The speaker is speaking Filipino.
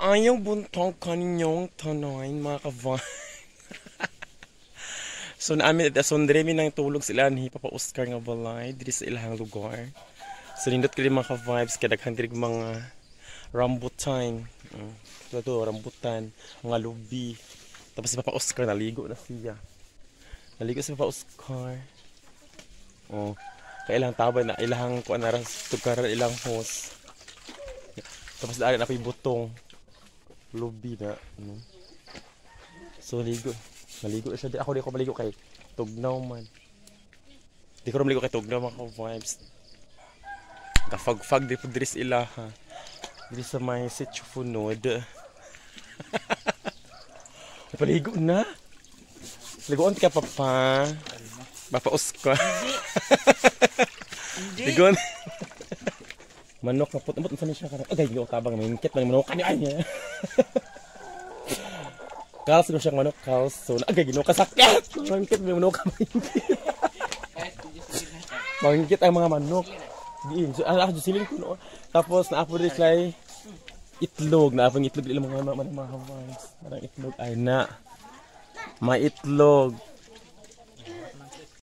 Maayong buntong kaninyong tanoin mga kavan. So naamin at asondre mi nang tulog sila ni Papa Oscar nga balay diri sa ilahang lugar. So nindot kini mga ka-vibes kadaghan diri mga rambutan. Ito rambutan, mga lubi. Tapos si Papa Oscar naligo na siya. Naligo si Papa Oscar. Oh, kailang tabay na ilahang kuan na tugaran ilang hose. Tapos daan na butong lubi na. So naligo siya. Ako di ko maligo kay tugnaw man. Di ko maligo kay tugnaw mga vibes. Kafag-fag di po diri sa ilaha. Diri sa may sitio funod. Paligo na. Ligoon ka papa. Papa Oscar. Ligoon. Manok na put. Amot siya karang. Agay, yung tabang mingkit man manok kanya niya. Kaos ko siyang manok, kaos. So, agay, ginawa kasakit. Mangkit, may manok ka mangkit. Mangkit ang mga manok. So, ako siling ko noon. Tapos, naapo rin sila itlog. Naapang itlog ilang mga hawans. Parang itlog. Ay na. May itlog.